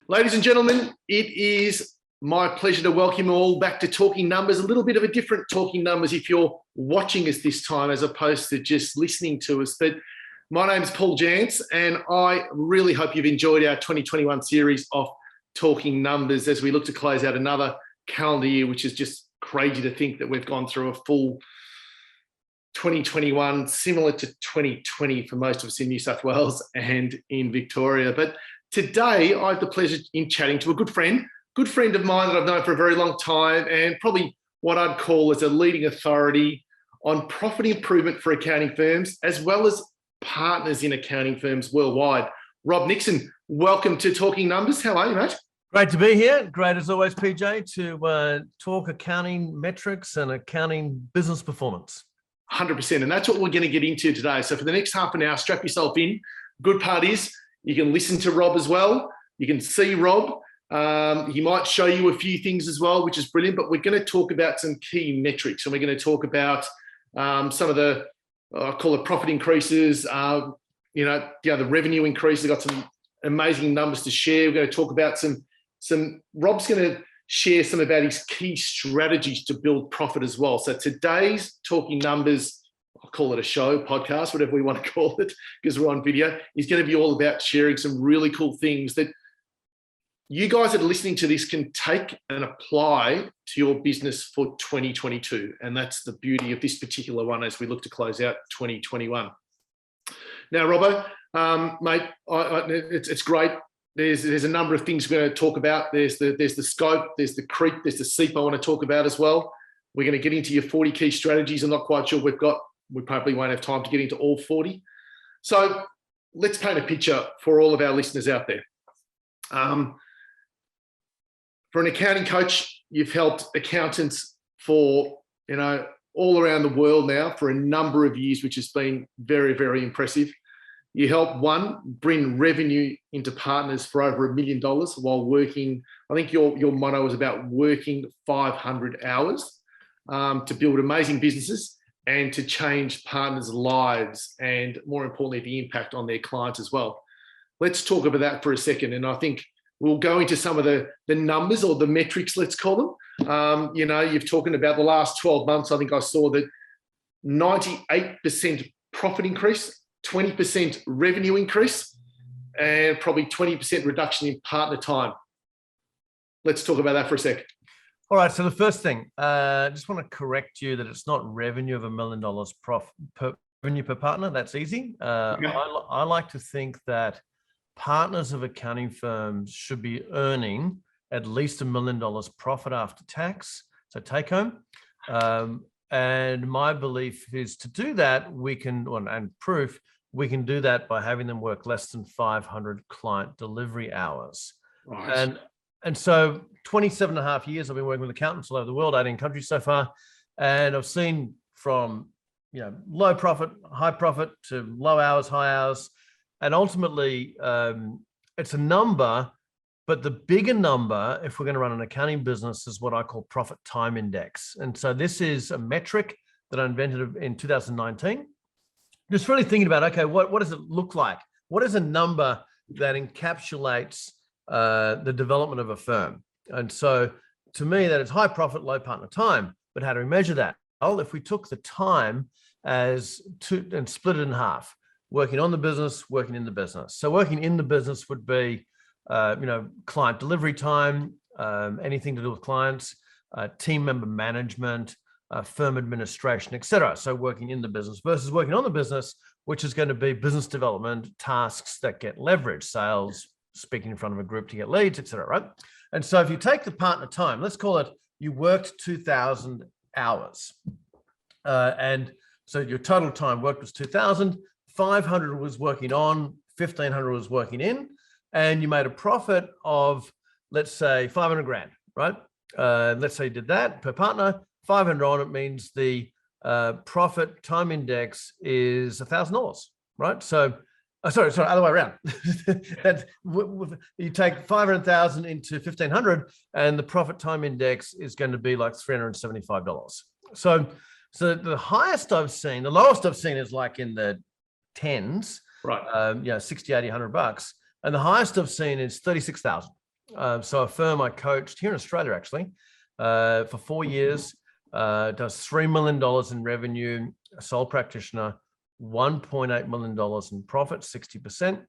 Ladies and gentlemen, it is my pleasure to welcome you all back to Talking Numbers, a little bit of a different Talking Numbers if you're watching us this time as opposed to just listening to us. But my name is Paul Jantz, and I really hope you've enjoyed our 2021 series of Talking Numbers as we look to close out another calendar year, which is just crazy to think that we've gone through a full 2021, similar to 2020 for most of us in New South Wales and in Victoria. But today, I have the pleasure in chatting to a good friend of mine that I've known for a very long time, and probably what I'd call as a leading authority on profit improvement for accounting firms, as well as partners in accounting firms worldwide. Rob Nixon, welcome to Talking Numbers. How are you, mate? Great to be here. Great as always, PJ, to talk accounting metrics and accounting business performance. 100%, and that's what we're going to get into today. So for the next half an hour, strap yourself in. Good part is, you can listen to Rob as well. You can see Rob. He might show you a few things as well, which is brilliant. But we're going to talk about some key metrics, and we're going to talk about some of the, I call it profit increases. The revenue increase. We've got some amazing numbers to share. We're going to talk about some. Rob's going to share some about his key strategies to build profit as well. So today's Talking Numbers, I'll call it a show, podcast, whatever we want to call it, because we're on video, is going to be all about sharing some really cool things that you guys that are listening to this can take and apply to your business for 2022. And that's the beauty of this particular one as we look to close out 2021. Now, Robbo, mate, it's great. There's a number of things we're going to talk about. There's the scope, there's the creep, there's the seep I want to talk about as well. We're going to get into your 40 key strategies. I'm not quite sure we probably won't have time to get into all 40. So let's paint a picture for all of our listeners out there. For an accounting coach, you've helped accountants for, all around the world now for a number of years, which has been very, very impressive. You help bring revenue into partners for over $1 million while working. I think your motto was about working 500 hours to build amazing businesses and to change partners' lives, and more importantly, the impact on their clients as well. Let's talk about that for a second. And I think we'll go into some of the numbers or the metrics, let's call them. You've talking about the last 12 months. I think I saw that 98% profit increase, 20% revenue increase, and probably 20% reduction in partner time. Let's talk about that for a sec. All right. So the first thing, I just want to correct you that it's not revenue of $1 million revenue per partner. That's easy. Okay. I like to think that partners of accounting firms should be earning at least $1 million profit after tax, so take home. And my belief is to do that, we can do that by having them work less than 500 client delivery hours. Right. And so 27 and a half years, I've been working with accountants all over the world, 18 countries so far. And I've seen from, low profit, high profit to low hours, high hours. And ultimately, it's a number, but the bigger number, if we're going to run an accounting business, is what I call profit time index. And so this is a metric that I invented in 2019. Just really thinking about, okay, what does it look like? What is a number that encapsulates the development of a firm? And so to me, that is high profit, low partner time. But how do we measure that? Well, if we took the time as two and split it in half, working on the business, working in the business. So working in the business would be, client delivery time, anything to do with clients, team member management, firm administration, et cetera. So working in the business versus working on the business, which is going to be business development tasks that get leverage, sales, speaking in front of a group to get leads, et cetera, right? And so if you take the partner time, let's call it, you worked 2,000 hours. And so your total time worked was 2,000, 500 was working on, 1,500 was working in, and you made a profit of, let's say, 500 grand, right? Let's say you did that per partner, 500 on it means the profit time index is $1,000, right? So, sorry, other way around. You take 500,000 into 1,500, and the profit time index is going to be like $375. So the highest I've seen, the lowest I've seen is like in the tens, right? 60, 80, $100. And the highest I've seen is 36,000. So a firm I coached here in Australia, actually, for 4 years, does $3 million in revenue, a sole practitioner, $1.8 million in profit, 60%.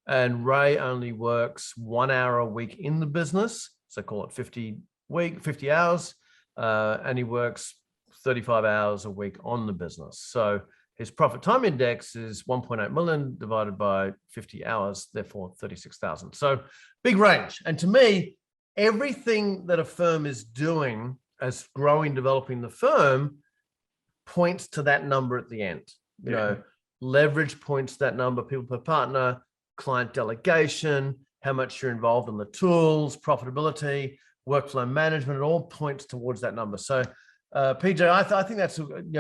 And Ray only works 1 hour a week in the business. So call it 50 hours. And he works 35 hours a week on the business. So his profit time index is 1.8 million divided by 50 hours, therefore 36,000. So big range. And to me, everything that a firm is doing as growing, developing the firm points to that number at the end. You know, leverage points to that number, people per partner, client delegation, how much you're involved in the tools, profitability, workflow management, it all points towards that number. So PJ, I think that's,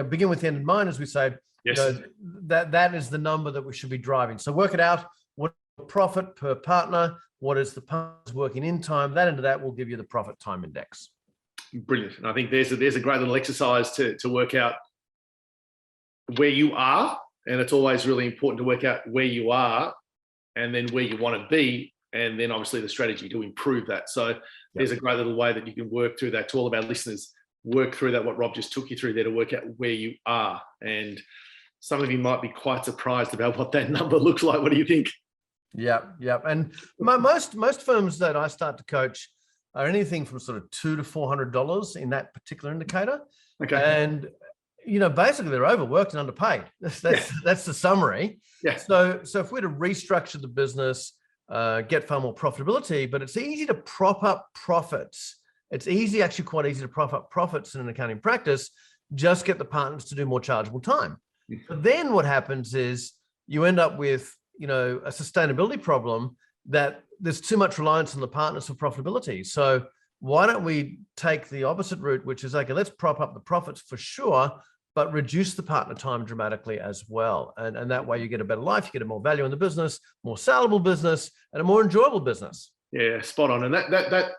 begin with the end in mind, as we say. Yes. That is the number that we should be driving. So work it out. What profit per partner? What is the partners working in time? That into that will give you the profit time index. Brilliant. And I think there's a great little exercise to work out where you are. And it's always really important to work out where you are and then where you want to be. And then obviously the strategy to improve that. So there's a great little way that you can work through that. To all of our listeners, work through that, what Rob just took you through there, to work out where you are. And some of you might be quite surprised about what that number looks like. What do you think? Yeah. And most firms that I start to coach are anything from sort of $200 to $400 in that particular indicator. Okay. And basically they're overworked and underpaid. That's the summary. Yeah. So if we're to restructure the business, get far more profitability, but it's easy to prop up profits. It's quite easy to prop up profits in an accounting practice. Just get the partners to do more chargeable time. But then what happens is you end up with, a sustainability problem that there's too much reliance on the partners for profitability. So why don't we take the opposite route, which is, okay, let's prop up the profits for sure, but reduce the partner time dramatically as well. And that way you get a better life, you get more value in the business, more sellable business, and a more enjoyable business. Yeah, spot on. And that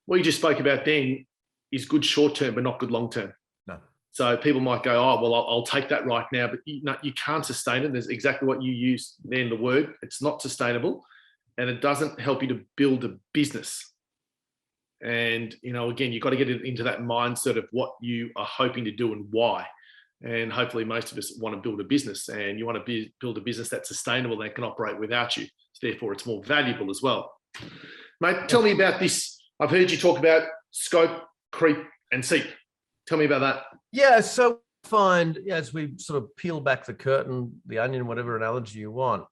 what you just spoke about then is good short-term, but not good long-term. No. So people might go, oh, well, I'll take that right now, but you can't sustain it. There's exactly what you used then, the word. It's not sustainable, and it doesn't help you to build a business. And, again, you've got to get into that mindset of what you are hoping to do and why. And hopefully most of us want to build a business, and you want to build a business that's sustainable, that can operate without you. So therefore, it's more valuable as well. Mate, tell me about this. I've heard you talk about scope, creep, and seek. Tell me about that. Yeah, so find, as we sort of peel back the curtain, the onion, whatever analogy you want,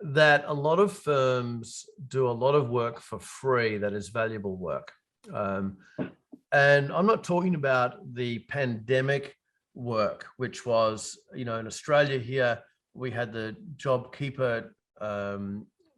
that a lot of firms do a lot of work for free that is valuable work. And I'm not talking about the pandemic work, which was, in Australia here, we had the JobKeeper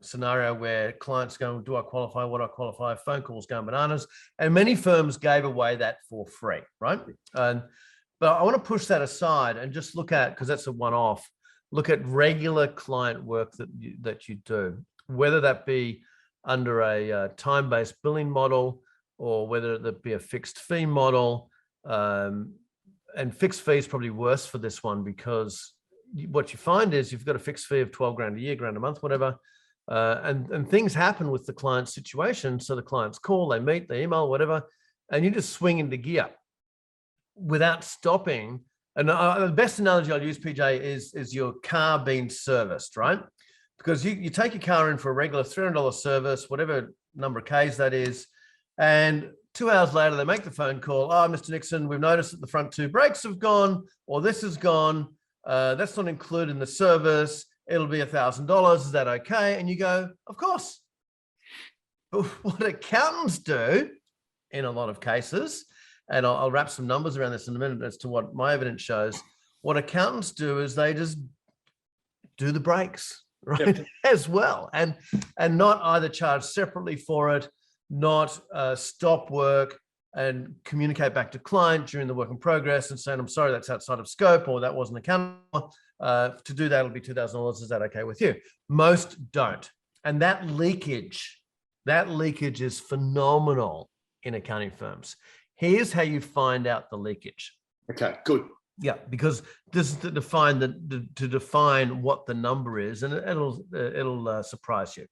scenario where clients go, do I qualify? What do I qualify? Phone calls going bananas. And many firms gave away that for free, right? But I want to push that aside and just look at, because that's a one-off, look at regular client work that you do, whether that be under a time-based billing model or whether that be a fixed fee model. And fixed fee is probably worse for this one, because what you find is you've got a fixed fee of 12 grand a year, grand a month, whatever. And things happen with the client situation. So the clients call, they meet, they email, whatever, and you just swing into gear without stopping. And the best analogy I'll use, PJ, is your car being serviced, right? Because you take your car in for a regular $300 service, whatever number of Ks that is, and 2 hours later, they make the phone call. Oh, Mr. Nixon, we've noticed that the front two brakes have gone, or this is gone. That's not included in the service. It'll be $1,000. Is that okay? And you go, of course. But what accountants do in a lot of cases, and I'll wrap some numbers around this in a minute as to what my evidence shows, what accountants do is they just do the brakes, right? Yep. As well. And not either charge separately for it, not stop work and communicate back to client during the work in progress and saying, I'm sorry, that's outside of scope, or that wasn't accountable. To do that, it'll be $2,000. Is that okay with you? Most don't. And that leakage is phenomenal in accounting firms. Here's how you find out the leakage. Okay, good. Yeah, because this is to define what the number is, and it'll surprise you.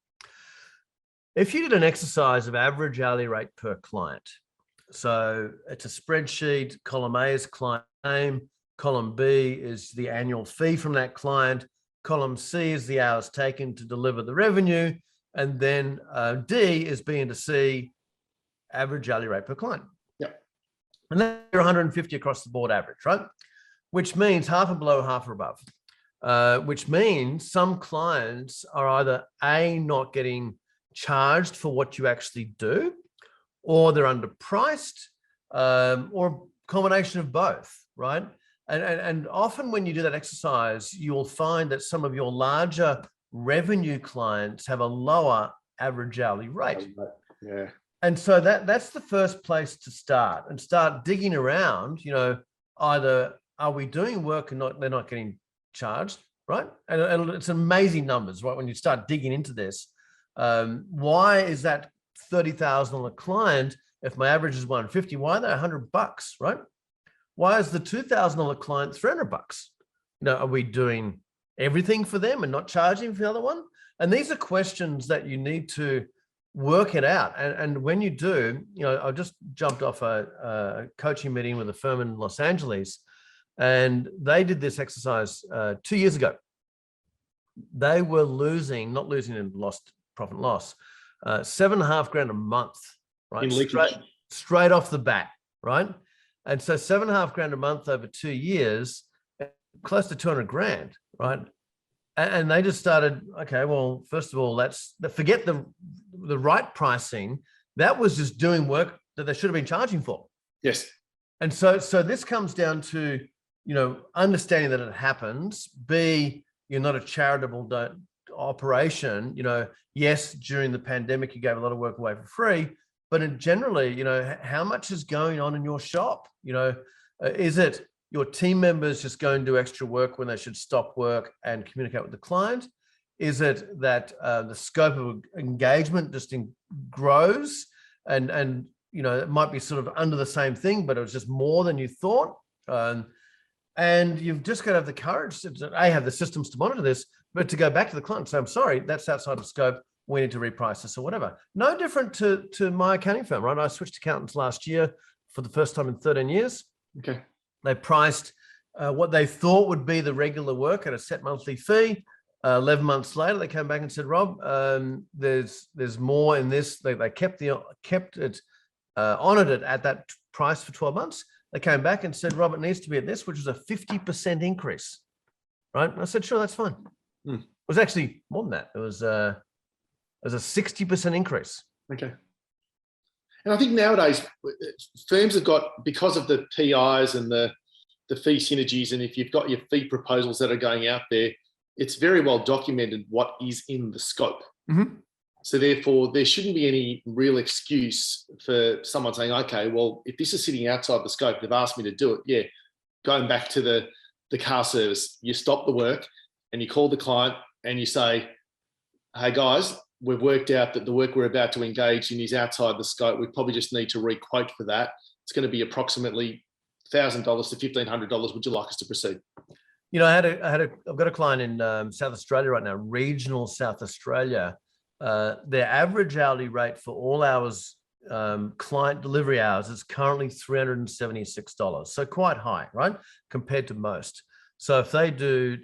If you did an exercise of average hourly rate per client, so it's a spreadsheet, column A is client name, column B is the annual fee from that client, column C is the hours taken to deliver the revenue, and then D is B into C, average hourly rate per client. Yep. And then you're 150 across the board average, right? Which means half are below, half are above, which means some clients are either A, not getting charged for what you actually do, or they're underpriced, or a combination of both, right? And often when you do that exercise, you'll find that some of your larger revenue clients have a lower average hourly rate. Yeah. And so that's the first place to start, and start digging around, either are we doing work and they're not getting charged, right? And it's amazing numbers, right? When you start digging into this, why is that $30,000 client, if my average is 150, why are they $100, right? Why is the $2,000 client $300? Are we doing everything for them and not charging for the other one? And these are questions that you need to work it out. And when you do, I just jumped off a coaching meeting with a firm in Los Angeles, and they did this exercise 2 years ago. They were not losing in lost profit and loss, $7,500 a month, right? Straight off the bat, right? And so $7,500 a month over 2 years, close to $200,000, right? And they just started, okay, well, first of all, forget the right pricing. That was just doing work that they should have been charging for. Yes. And so this comes down to, understanding that it happens. B, you're not a charitable operation. Yes, during the pandemic, you gave a lot of work away for free, but generally, how much is going on in your shop? Is it your team members just go and do extra work when they should stop work and communicate with the client? Is it that the scope of engagement just grows and it might be sort of under the same thing, but it was just more than you thought? And you've just got to have the courage to have the systems to monitor this, but to go back to the client and say, I'm sorry, that's outside of scope. We need to reprice this or whatever. No different to my accounting firm, right? I switched accountants last year for the first time in 13 years. Okay. They priced what they thought would be the regular work at a set monthly fee. 11 months later, they came back and said, Rob, there's more in this. They kept it, honored it at that price for 12 months. They came back and said, Rob, it needs to be at this, which was a 50% increase, right? And I said, sure, that's fine. It was actually more than that. It was a 60% increase. Okay. And I think nowadays firms have got, because of the PIs and the fee synergies, and if you've got your fee proposals that are going out there, it's very well documented what is in the scope. Mm-hmm. So therefore, there shouldn't be any real excuse for someone saying, okay, well, if this is sitting outside the scope, they've asked me to do it. Yeah, going back to the car service, you stop the work and you call the client and you say, hey guys, we've worked out that the work we're about to engage in is outside the scope. We probably just need to re-quote for that. It's going to be approximately $1,000 to $1,500. Would you like us to proceed? I've got a client in South Australia right now, regional South Australia. Their average hourly rate for all hours, client delivery hours, is currently $376. So quite high, right? Compared to most. So if they do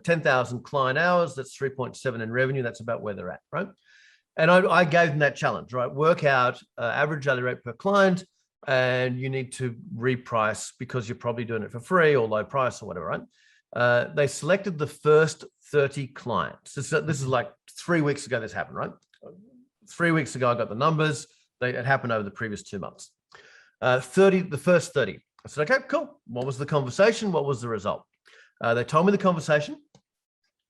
10,000 client hours, that's 3.7 in revenue. That's about where they're at, right? And I gave them that challenge, right? Work out average hourly rate per client, and you need to reprice because you're probably doing it for free or low price or whatever, right? They selected the first 30 clients. This is like 3 weeks ago this happened, right? 3 weeks ago, I got the numbers. It happened over the previous 2 months. The first 30. I said, okay, cool. What was the conversation? What was the result? They told me the conversation.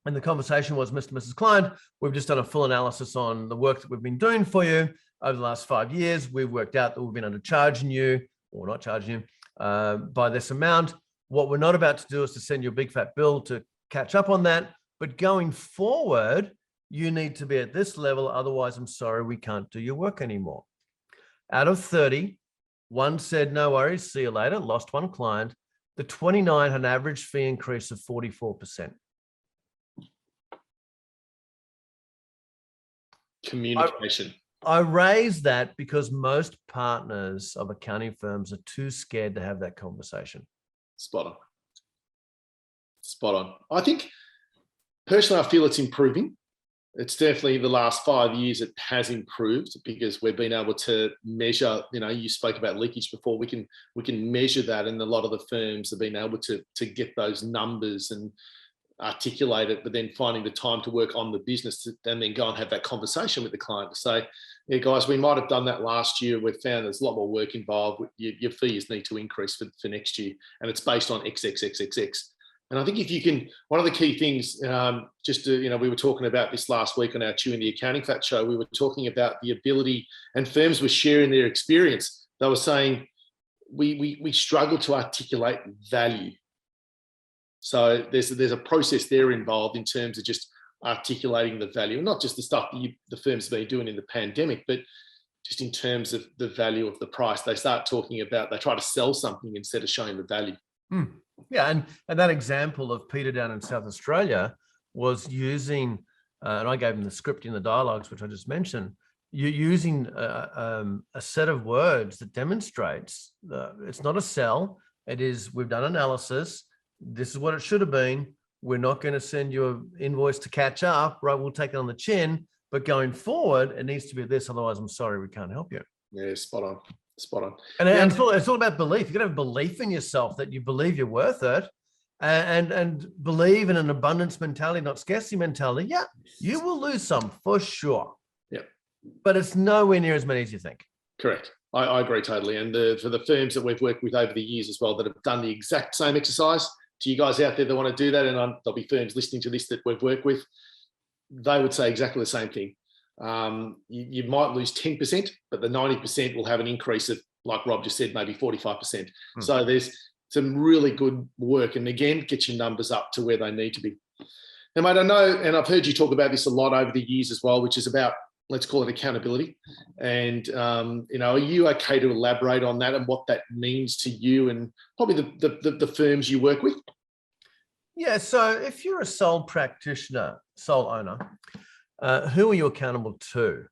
And the conversation was, Mr. and Mrs. Client, we've just done a full analysis on the work that we've been doing for you over the last 5 years. We've worked out that we've been undercharging you, or not charging you, by this amount. What we're not about to do is to send you a big fat bill to catch up on that. But going forward, you need to be at this level. Otherwise, I'm sorry, we can't do your work anymore. Out of 30, one said, no worries, see you later, lost one client. The 29 had an average fee increase of 44%. Communication. I raise that because most partners of accounting firms are too scared to have that conversation. Spot on. Spot on. I think personally, I feel it's improving. It's definitely the last 5 years it has improved because we've been able to measure, you spoke about leakage before, we can measure that, and a lot of the firms have been able to get those numbers and articulate it, but then finding the time to work on the business and then go and have that conversation with the client to say, yeah, guys, we might have done that last year. We've found there's a lot more work involved. Your fees need to increase for next year. And it's based on XXXXX. And I think if you can, one of the key things, we were talking about this last week on our Chewing the Accounting Fat show, we were talking about the ability, and firms were sharing their experience. They were saying, we struggle to articulate value. So there's a process there involved in terms of just articulating the value, and not just the stuff that the firms have been doing in the pandemic, but just in terms of the value of the price. They start talking about, they try to sell something instead of showing the value. Yeah, and that example of Peter down in South Australia was using, and I gave him the script in the dialogues, which I just mentioned, you're using a set of words that demonstrates it's not a sell. It is, we've done analysis. This is what it should have been. We're not going to send you an invoice to catch up, right? We'll take it on the chin, but going forward, it needs to be this. Otherwise, I'm sorry, we can't help you. Yeah, spot on. Spot on. And it's all about belief. You've got to have belief in yourself that you believe you're worth it, and believe in an abundance mentality, not scarcity mentality. Yeah, you will lose some for sure. Yeah. But it's nowhere near as many as you think. Correct. I agree totally. And for the firms that we've worked with over the years as well that have done the exact same exercise, to you guys out there that want to do that, and there'll be firms listening to this that we've worked with, they would say exactly the same thing. You might lose 10%, but the 90% will have an increase of, like Rob just said, maybe 45%. So there's some really good work. And again, get your numbers up to where they need to be. Now, mate, I know, and I've heard you talk about this a lot over the years as well, which is about, let's call it accountability. And, are you okay to elaborate on that and what that means to you and probably the firms you work with? Yeah. So if you're a sole practitioner, sole owner, who are you accountable to?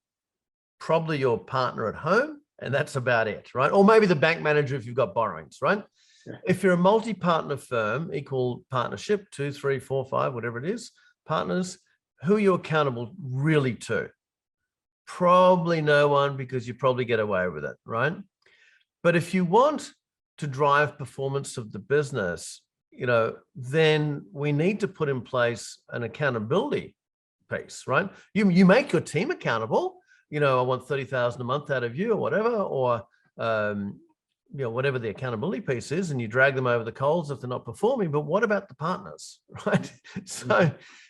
Probably your partner at home, and that's about it, right? Or maybe the bank manager if you've got borrowings, right? Yeah. If you're a multi-partner firm, equal partnership, 2, 3, 4, 5, whatever it is, partners, who are you accountable really to? Probably no one, because you probably get away with it, right? But if you want to drive performance of the business, then we need to put in place an accountability piece, right? You make your team accountable. I want 30,000 a month out of you or whatever, or whatever the accountability piece is, and you drag them over the coals if they're not performing. But what about the partners, right?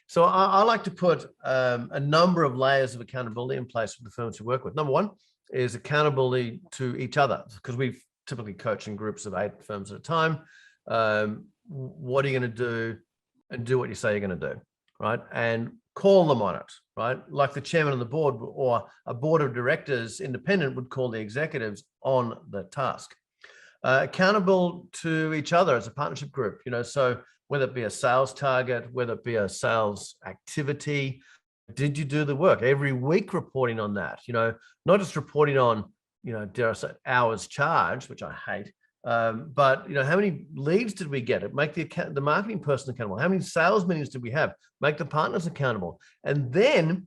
So I like to put a number of layers of accountability in place with the firms we work with. Number one is accountability to each other, because we typically coach in groups of 8 firms at a time. What are you going to do, and do what you say you're going to do, right? And call them on it, right? Like the chairman of the board or a board of directors, independent, would call the executives on the task. Accountable to each other as a partnership group, so whether it be a sales target, whether it be a sales activity, did you do the work? Every week reporting on that, not just reporting on, dare I say, hours charged, which I hate, but how many leads did we get? Make the marketing person accountable. How many sales meetings did we have? Make the partners accountable. And then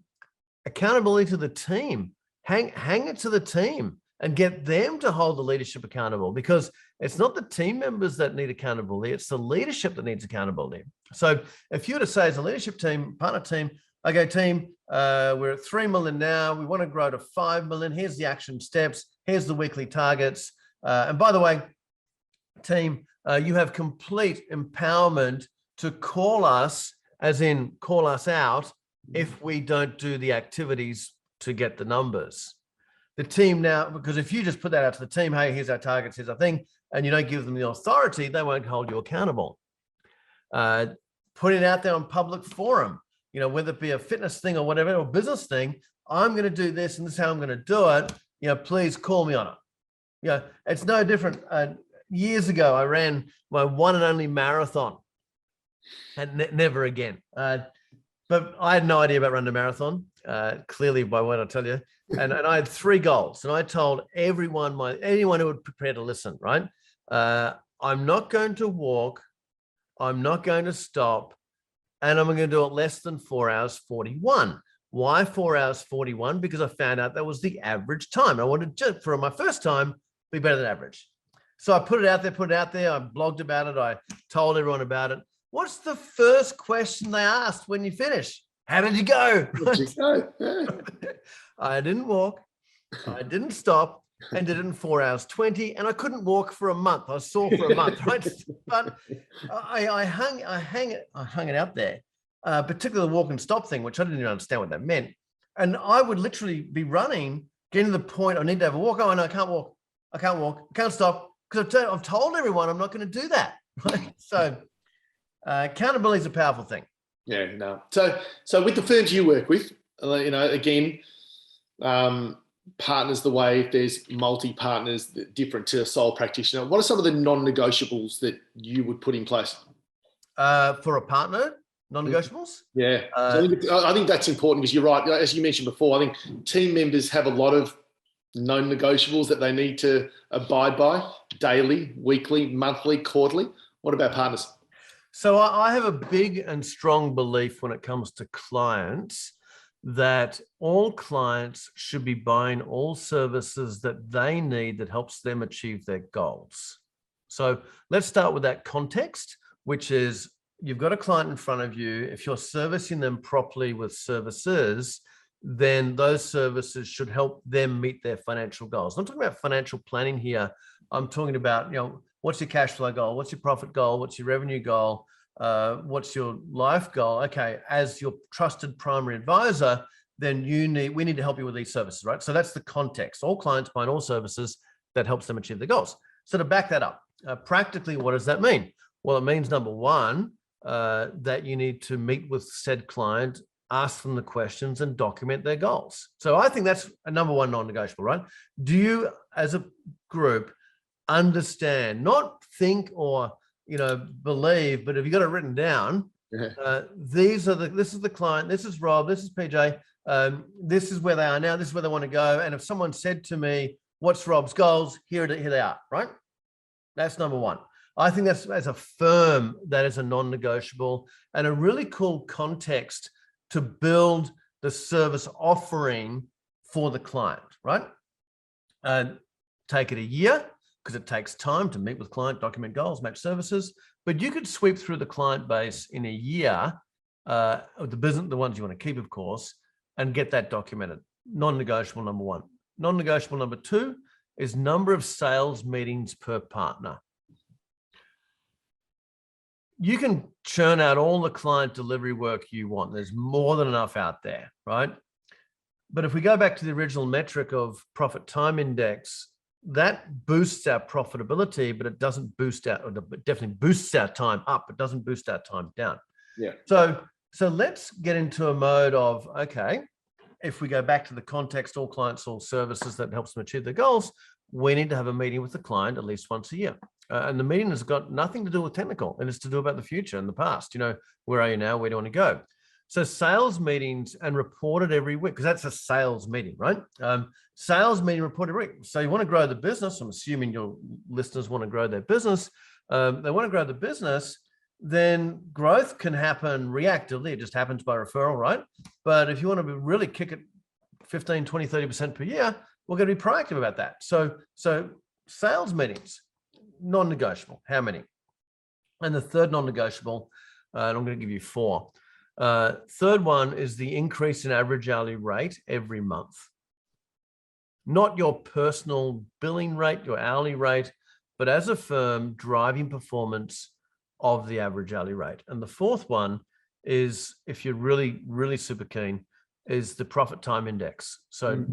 accountability to the team. Hang it to the team and get them to hold the leadership accountable, because it's not the team members that need accountability, it's the leadership that needs accountability. So if you were to say, as a leadership team, partner team, okay, team, we're at 3 million now, we want to grow to 5 million. Here's the action steps. Here's the weekly targets. And by the way, team, you have complete empowerment to call us, as in call us out, if we don't do the activities to get the numbers. The team now, because if you just put that out to the team, hey, here's our targets, here's our thing, and you don't give them the authority, they won't hold you accountable. Put it out there on public forum, whether it be a fitness thing or whatever, or business thing, I'm going to do this and this is how I'm going to do it. Please call me on it. It's no different. Years ago, I ran my one and only marathon, and never again. But I had no idea about running a marathon. clearly by what I tell you. And I had 3 goals, and I told anyone who would prepare to listen, right? I'm not going to walk, I'm not going to stop, and I'm going to do it less than 4 hours 41. Why 4 hours 41? Because I found out that was the average time. I wanted to, for my first time, be better than average. So I put it out there. I blogged about it. I told everyone about it. What's the first question they asked when you finish? How did you go? I didn't walk, I didn't stop, and did it in 4 hours 20, and I couldn't walk for a month. I was sore for a month, right? But I hung it out there, particularly the walk and stop thing, which I didn't even understand what that meant. And I would literally be running, getting to the point I need to have a walk. Oh, no, I can't walk, I can't stop, because I've told everyone I'm not going to do that. Right? So accountability is a powerful thing. Yeah, no. So with the firms you work with, again, partners the way, if there's multi-partners different to a sole practitioner, what are some of the non-negotiables that you would put in place? For a partner, non-negotiables? Yeah. I think that's important, because you're right. As you mentioned before, I think team members have a lot of non-negotiables that they need to abide by daily, weekly, monthly, quarterly. What about partners? So I have a big and strong belief when it comes to clients that all clients should be buying all services that they need that helps them achieve their goals. So let's start with that context, which is you've got a client in front of you. If you're servicing them properly with services, then those services should help them meet their financial goals. I'm talking about financial planning here. I'm talking about, what's your cash flow goal? What's your profit goal? What's your revenue goal? What's your life goal? Okay, as your trusted primary advisor, then we need to help you with these services, right? So that's the context. All clients buying all services that helps them achieve their goals. So to back that up, practically, what does that mean? Well, it means number one, that you need to meet with said client, ask them the questions, and document their goals. So I think that's a number one non-negotiable, right? Do you, as a group, understand, not think or believe, but have you got it written down? This is the client, this is Rob, this is PJ, this is where they are now, this is where they want to go. And if someone said to me, what's Rob's goals? Here they are, right? That's number one. I think that's, as a firm, that is a non-negotiable and a really cool context to build the service offering for the client, right? Take it a year, because it takes time to meet with client, document goals, match services. But you could sweep through the client base in a year, the business, the ones you want to keep, of course, and get that documented. Non-negotiable number one. Non-negotiable number two is number of sales meetings per partner. You can churn out all the client delivery work you want. There's more than enough out there, right? But if we go back to the original metric of profit time index, that boosts our profitability, but it doesn't boost our, or it definitely boosts our time up. It doesn't boost our time down. Yeah. So let's get into a mode of, okay, if we go back to the context, all clients, all services that helps them achieve their goals, we need to have a meeting with the client at least once a year. And the meeting has got nothing to do with technical, and it's to do about the future and the past. Where are you now? Where do you want to go? So sales meetings and reported every week, because that's a sales meeting, right? Sales meeting reported every week. So you want to grow the business. I'm assuming your listeners want to grow their business. They want to grow the business, then growth can happen reactively. It just happens by referral, right? But if you want to really kick it 15, 20, 30% per year, we're going to be proactive about that. So sales meetings, non-negotiable. How many? And the third non-negotiable, and I'm going to give you 4. Third one is the increase in average hourly rate every month. Not your personal billing rate, your hourly rate, but as a firm, driving performance of the average hourly rate. And the fourth one is, if you're really, really super keen, is the profit time index. So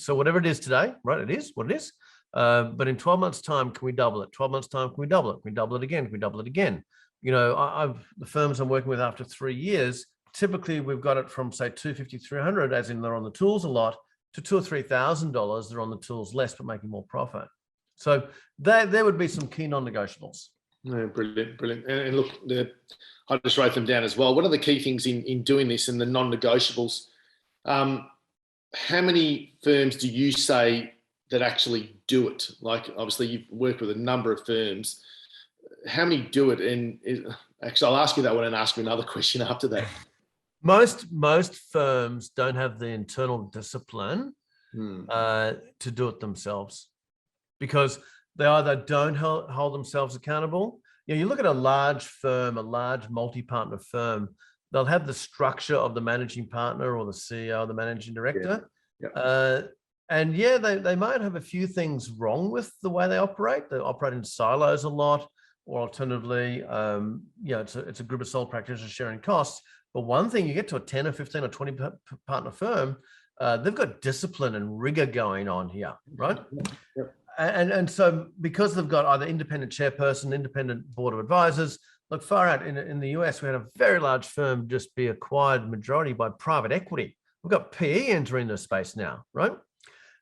whatever it is today, right? It is what it is. But in 12 months' time, can we double it? 12 months' time, can we double it? Can we double it again? Can we double it again? The firms I'm working with after 3 years, typically we've got it from, say, $250, $300, as in they're on the tools a lot, to $2,000 or $3,000. They're on the tools less, but making more profit. So there would be some key non-negotiables. Yeah, brilliant. And look, I just wrote them down as well. What are the key things in doing this and the non-negotiables How many firms do you say that actually do it? Like, obviously, you've worked with a number of firms. How many do it? And actually, I'll ask you that one and ask you another question after that. Most firms don't have the internal discipline to do it themselves, because they either don't hold themselves accountable. You look at a large firm, a large multi-partner firm, they'll have the structure of the managing partner or the CEO, the managing director. And they might have a few things wrong with the way they operate. They operate in silos a lot, or alternatively, it's a group of sole practitioners sharing costs. But one thing, you get to a 10 or 15 or 20 partner firm, they've got discipline and rigor going on here, right? And so because they've got either independent chairperson, independent board of advisors, look, far out in the US, we had a very large firm just be acquired majority by private equity. We've got PE entering the space now, right?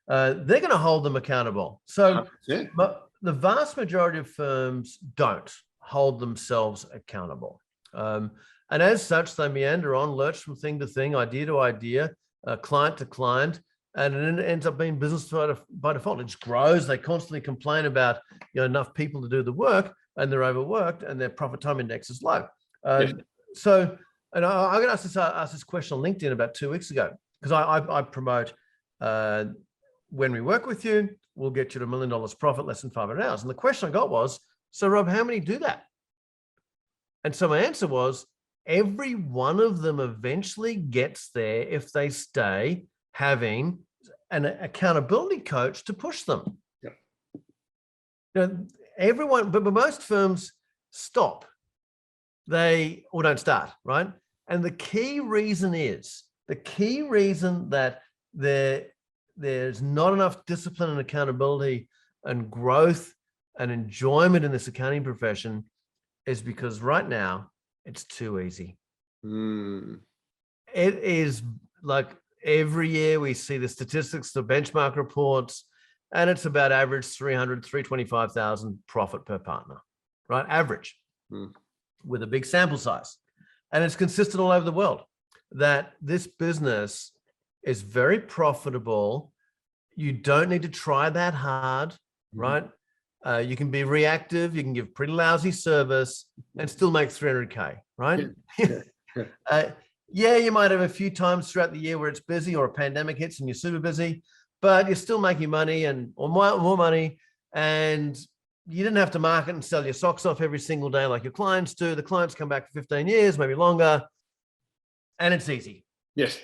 They're going to hold them accountable. So but the vast majority of firms don't hold themselves accountable. And as such, they meander on, lurch from thing to thing, idea to idea, client to client, and it ends up being business by default. It just grows. They constantly complain about enough people to do the work, and they're overworked, and their profit time index is low. So, and I got asked this question on LinkedIn about 2 weeks ago, because I promote when we work with you, we'll get you to $1 million profit less than 500 hours. And the question I got was, so Rob, how many do that? And so my answer was, every one of them eventually gets there if they stay having an accountability coach to push them. Everyone, but most firms stop. They or don't start, right? And the key reason that there's not enough discipline and accountability and growth and enjoyment in this accounting profession is because right now it's too easy. It is like every year we see the statistics, the benchmark reports, and it's about average 325,000 profit per partner, right? Average, with a big sample size. And it's consistent all over the world that this business is very profitable. You don't need to try that hard, right? You can be reactive, you can give pretty lousy service and still make 300K, right? You might have a few times throughout the year where it's busy or a pandemic hits and you're super busy, but you're still making money or more money, and you didn't have to market and sell your socks off every single day like your clients do. The clients come back for 15 years, maybe longer, and it's easy. Yes.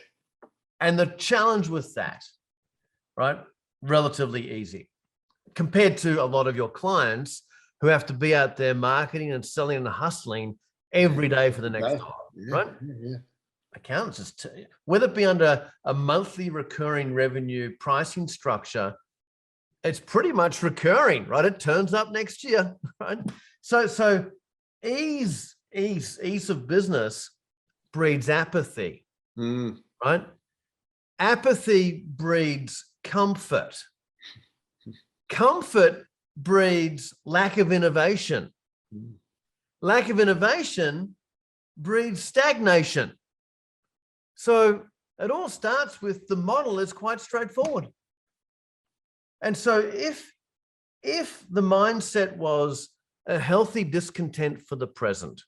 And the challenge with that, right, relatively easy compared to a lot of your clients who have to be out there marketing and selling and hustling every day for the next dollar, right? Accountants, just whether it be under a monthly recurring revenue pricing structure, it's pretty much recurring, right? It turns up next year, right? So ease of business breeds apathy, right? Apathy breeds comfort. Comfort breeds lack of innovation. Lack of innovation breeds stagnation. So it all starts with the model is quite straightforward. And so if the mindset was a healthy discontent for the present,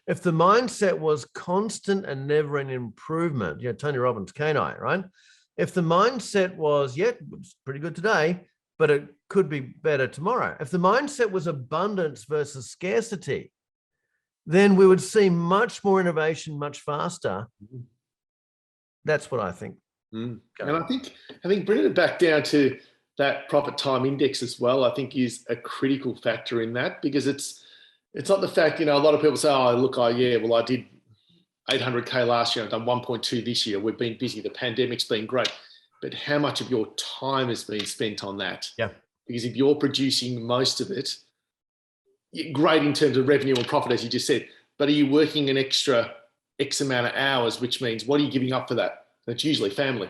if the mindset was constant and never an improvement, Tony Robbins, canine, right? If the mindset was, it's pretty good today, but it could be better tomorrow. If the mindset was abundance versus scarcity, then we would see much more innovation much faster. That's what I think. And I think bringing it back down to that profit time index as well, I think is a critical factor in that, because it's not the fact, a lot of people say, I did 800K last year, I've done 1.2 this year. We've been busy. The pandemic's been great. But how much of your time has been spent on that? Yeah. Because if you're producing most of it, great in terms of revenue and profit, as you just said, but are you working an extra X amount of hours, which means what are you giving up for that? That's usually family.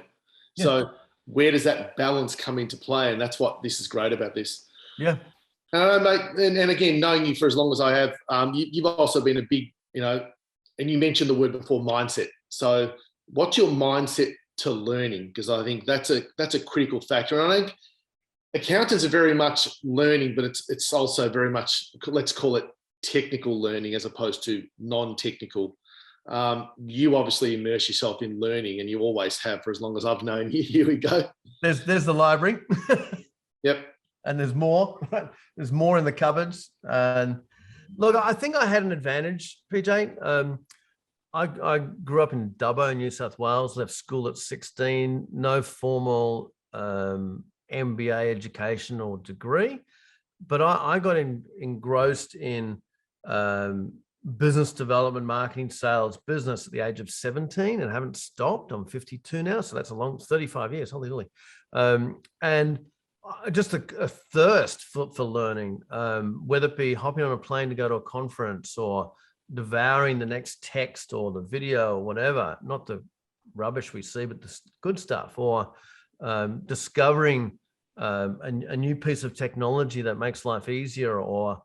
Yeah. So where does that balance come into play? And that's what this is great about this. Yeah. Mate, and again, knowing you for as long as I have, you've also been a big, and you mentioned the word before, mindset. So what's your mindset to learning, because I think that's a critical factor. And I think accountants are very much learning, but it's also very much, let's call it technical learning as opposed to non-technical. You obviously immerse yourself in learning, and you always have for as long as I've known you. Here we go. There's the library. Yep. And there's more. There's more in the cupboards. And look, I think I had an advantage, PJ. I grew up in Dubbo, New South Wales. Left school at 16. No formal MBA education or degree, but I got engrossed in business development, marketing, sales, business at the age of 17, and haven't stopped. I'm 52 now, so that's 35 years. Holy moly! And just a thirst for learning, whether it be hopping on a plane to go to a conference or devouring the next text or the video or whatever, not the rubbish we see, but the good stuff, or discovering a new piece of technology that makes life easier, or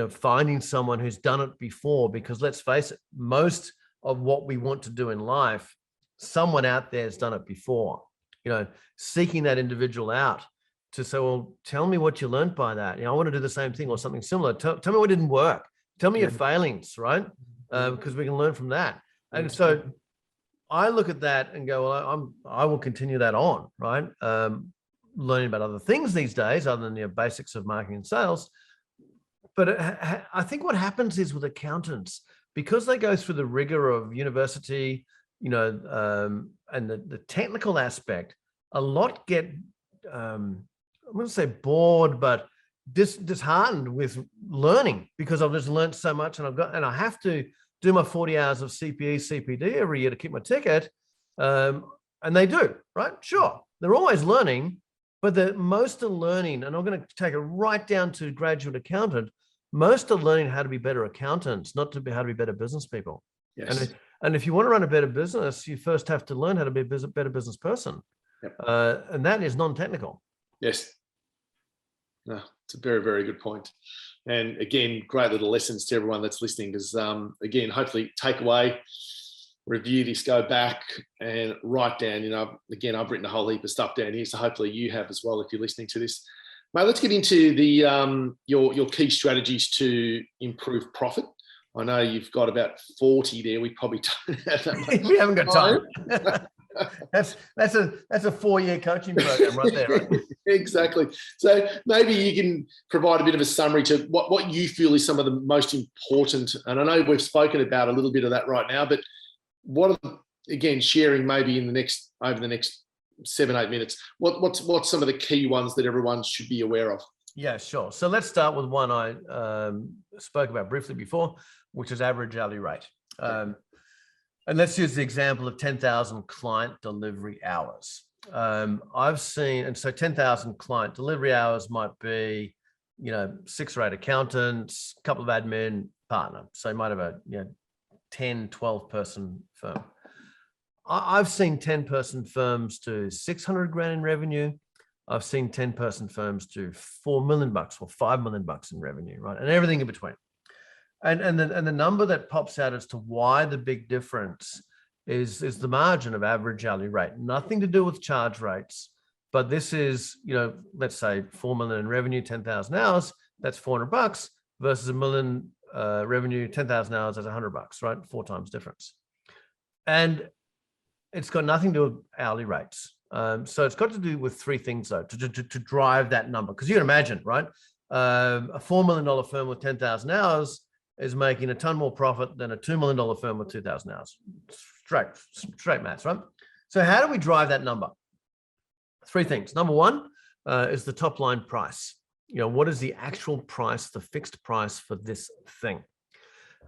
finding someone who's done it before. Because let's face it, most of what we want to do in life, someone out there has done it before. Seeking that individual out to say, well, tell me what you learned by that. I want to do the same thing or something similar. Tell me what didn't work. Tell me your failings, right? Because we can learn from that. And so I look at that and go, well, I will continue that on, right? Learning about other things these days, other than the basics of marketing and sales. But I think what happens is with accountants, because they go through the rigor of university, and the technical aspect, a lot get, I wouldn't say bored, but disheartened with learning, because I've just learned so much, and I have to do my 40 hours of CPE, CPD every year to keep my ticket. And they do, right? Sure. They're always learning, but most are learning, and I'm going to take it right down to graduate accountant. Most are learning how to be better accountants, not how to be better business people. Yes. And if you want to run a better business, you first have to learn how to be a better business person. Yep. And that is non-technical. Yes. No, it's a very, very good point. And again, great little lessons to everyone that's listening, because again, hopefully take away, review this, go back and write down, again, I've written a whole heap of stuff down here, so hopefully you have as well if you're listening to this. Mate, let's get into the your key strategies to improve profit. I know you've got about 40 there. We probably don't have that much. We haven't got time. That's a 4-year coaching program right there, right? Exactly. So maybe you can provide a bit of a summary to what you feel is some of the most important, and I know we've spoken about a little bit of that right now, but what are, again, sharing maybe over the next 7-8 minutes, what's some of the key ones that everyone should be aware of? Yeah, sure. So let's start with one I spoke about briefly before, which is average hourly rate. And let's use the example of 10,000 client delivery hours. I've seen, and so 10,000 client delivery hours might be, 6 or 8 accountants, a couple of admin, partner. So you might have a 10, 12 person firm. I've seen 10-person firms do 600 grand in revenue. I've seen 10-person firms do $4 million or $5 million in revenue, right? And everything in between. And the number that pops out as to why the big difference is the margin of average hourly rate. Nothing to do with charge rates, but this is, let's say 4 million in revenue, 10,000 hours, that's $400 versus $1 million revenue, 10,000 hours, that's $100, right? 4 times difference. And it's got nothing to do with hourly rates. So it's got to do with 3 things though, to drive that number. Because you can imagine, right? A $4 million firm with 10,000 hours is making a ton more profit than a $2 million firm with 2,000 hours. Straight maths, right? So how do we drive that number? 3 things. Number 1 is the top line price. What is the actual price, the fixed price for this thing?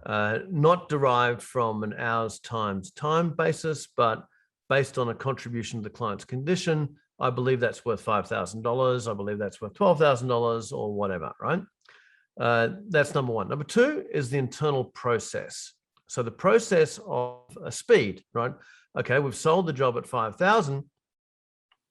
Not derived from an hours times time basis, but based on a contribution to the client's condition. I believe that's worth $5,000. I believe that's worth $12,000 or whatever, right? That's number 1. Number 2 is the internal process. So the process of a speed, right? Okay, we've sold the job at 5,000,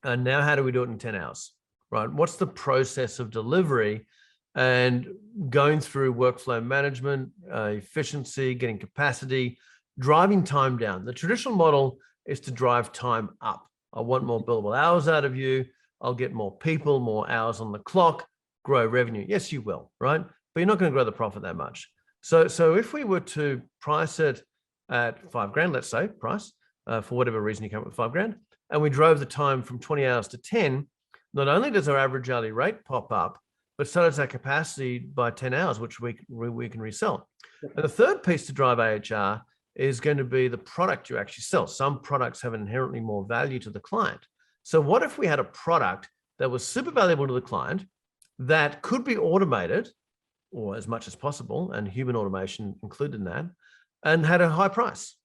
and now how do we do it in 10 hours, right? What's the process of delivery and going through workflow management, efficiency, getting capacity, driving time down? The traditional model is to drive time up. I want more billable hours out of you. I'll get more people, more hours on the clock, grow revenue. Yes, you will, right? But you're not going to grow the profit that much. So if we were to price it at $5,000, let's say price, for whatever reason you come up with $5,000, and we drove the time from 20 hours to 10, not only does our average hourly rate pop up, but so does our capacity by 10 hours, which we can resell. And the third piece to drive AHR is going to be the product you actually sell. Some products have inherently more value to the client. So what if we had a product that was super valuable to the client that could be automated, or as much as possible, and human automation included in that, and had a high price?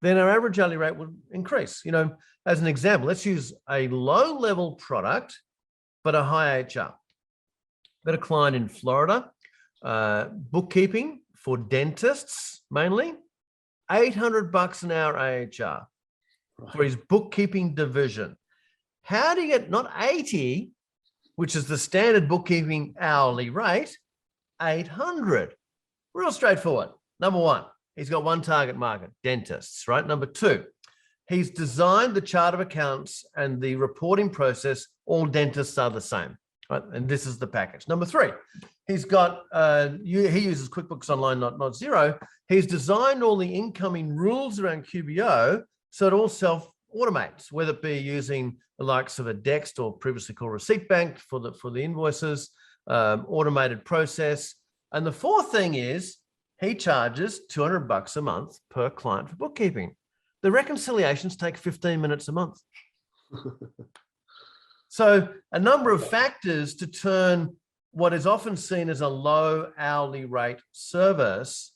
Then our average hourly rate would increase. As an example, let's use a low-level product, but a high AHR. Got a client in Florida, bookkeeping for dentists mainly, $800 an hour AHR for his bookkeeping division. How do you get not 80, which is the standard bookkeeping hourly rate, 800? Real straightforward. Number one, he's got one target market, dentists, right? Number two, he's designed the chart of accounts and the reporting process. All dentists are the same, right? And this is the package. Number three, he's got, he uses QuickBooks Online, not Xero. He's designed all the incoming rules around QBO so it all self-automates, whether it be using the likes of a Dext or previously called Receipt Bank for the invoices, automated process. And the fourth thing is he charges $200 a month per client for bookkeeping. The reconciliations take 15 minutes a month. So a number of factors to turn what is often seen as a low hourly rate service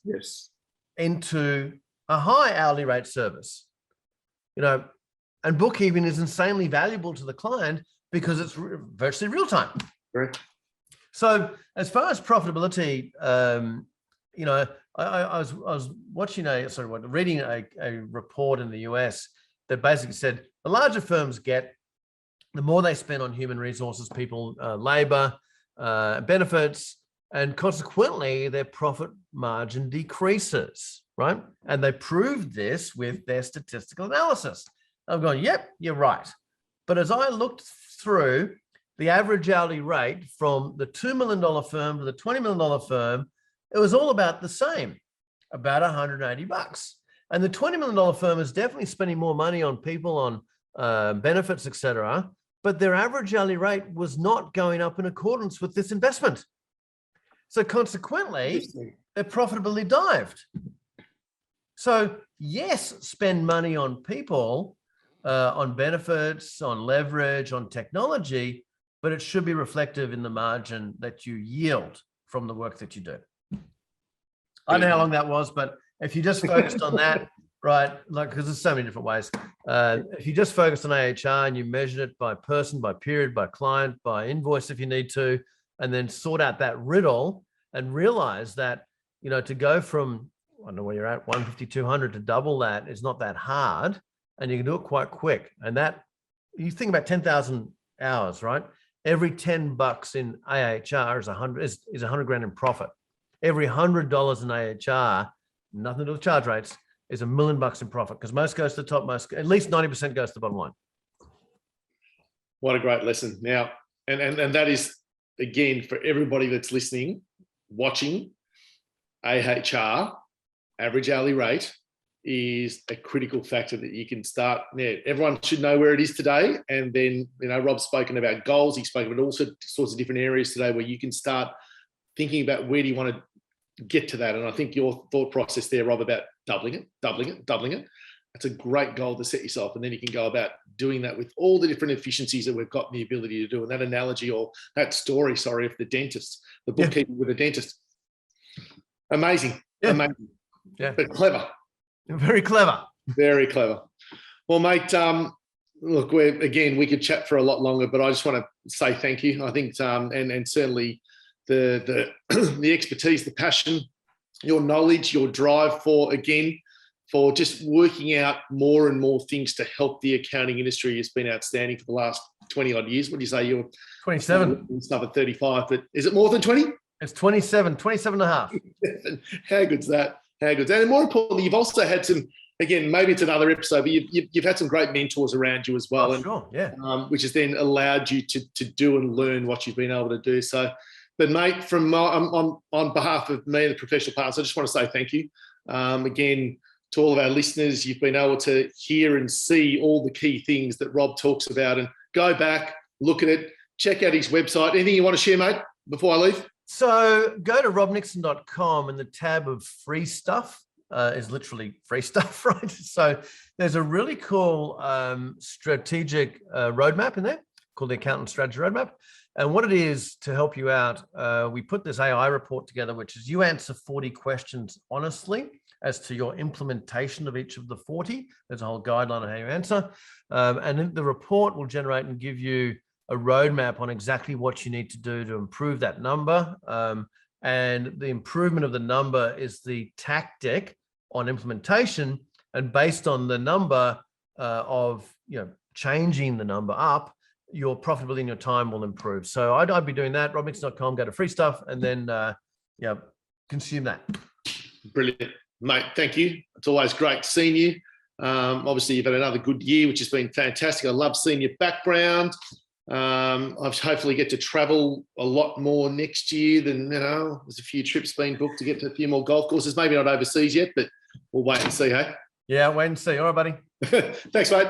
into a high hourly rate service. And bookkeeping is insanely valuable to the client because it's virtually real time. Right. So as far as profitability, I was reading a report in the US that basically said the larger firms get, the more they spend on human resources, people, labor, benefits, and consequently their profit margin decreases, right? And they proved this with their statistical analysis. I'm going, yep, you're right. But as I looked through the average hourly rate from the $2 million firm to the $20 million firm, it was all about the same, about $180. And the $20 million firm is definitely spending more money on people, on benefits, et cetera, but their average hourly rate was not going up in accordance with this investment. So consequently, their profitability dived. So yes, spend money on people, on benefits, on leverage, on technology, but it should be reflective in the margin that you yield from the work that you do. I don't know how long that was, but if you just focused on that, right, because there's so many different ways. If you just focused on AHR and you measured it by person, by period, by client, by invoice if you need to, and then sort out that riddle and realize that, to go from, I don't know where you're at, 150, 200 to double that is not that hard, and you can do it quite quick. And that, you think about 10,000 hours, right? Every $10 in AHR is 100 grand in profit. Every $100 in AHR, nothing to do with charge rates, is $1 million in profit, because most goes to the top, at least 90% goes to the bottom line. What a great lesson. Now, and that is, again, for everybody that's listening, watching, AHR, average hourly rate, is a critical factor that you can start. Yeah, everyone should know where it is today. And then, Rob's spoken about goals. He spoke about all sorts of different areas today where you can start thinking about where do you want to get to that. And I think your thought process there, Rob, about doubling it, that's a great goal to set yourself. And then you can go about doing that with all the different efficiencies that we've got the ability to do. And that analogy, or that story, of the dentist, the bookkeeper with a dentist. Amazing. Amazing. Yeah. But clever. Very clever. Very clever. Well, mate, look, we could chat for a lot longer, but I just want to say thank you. I think, and certainly the expertise, the passion, your knowledge, your drive for just working out more and more things to help the accounting industry has been outstanding for the last 20 odd years. What do you say? You're 27. Stuff at 35, but is it more than 20? It's 27 and a half. How good's that? How good's that? And more importantly, you've also had some again, maybe it's another episode, but you've had some great mentors around you as well. Oh, sure, yeah. Which has then allowed you to do and learn what you've been able to do. So, but mate, from on behalf of me and the professional partners, I just want to say thank you. Again, to all of our listeners, you've been able to hear and see all the key things that Rob talks about, and go back, look at it, check out his website. Anything you want to share, mate, before I leave? So go to robnixon.com, and the tab of free stuff is literally free stuff, right? So there's a really cool strategic roadmap in there called the Accountant Strategy Roadmap. And what it is to help you out, we put this AI report together, which is you answer 40 questions honestly as to your implementation of each of the 40. There's a whole guideline on how you answer. And then the report will generate and give you a roadmap on exactly what you need to do to improve that number. And the improvement of the number is the tactic on implementation. And based on the number of, changing the number up, your profitability and your time will improve. So I'd be doing that. robnixon.com, go to free stuff, and then consume that. Brilliant, mate. Thank you. It's always great seeing you. Obviously, you've had another good year, which has been fantastic. I love seeing your background. I'll hopefully get to travel a lot more next year than, there's a few trips being booked to get to a few more golf courses, maybe not overseas yet, but we'll wait and see, hey? Yeah, wait and see. All right, buddy. Thanks, mate.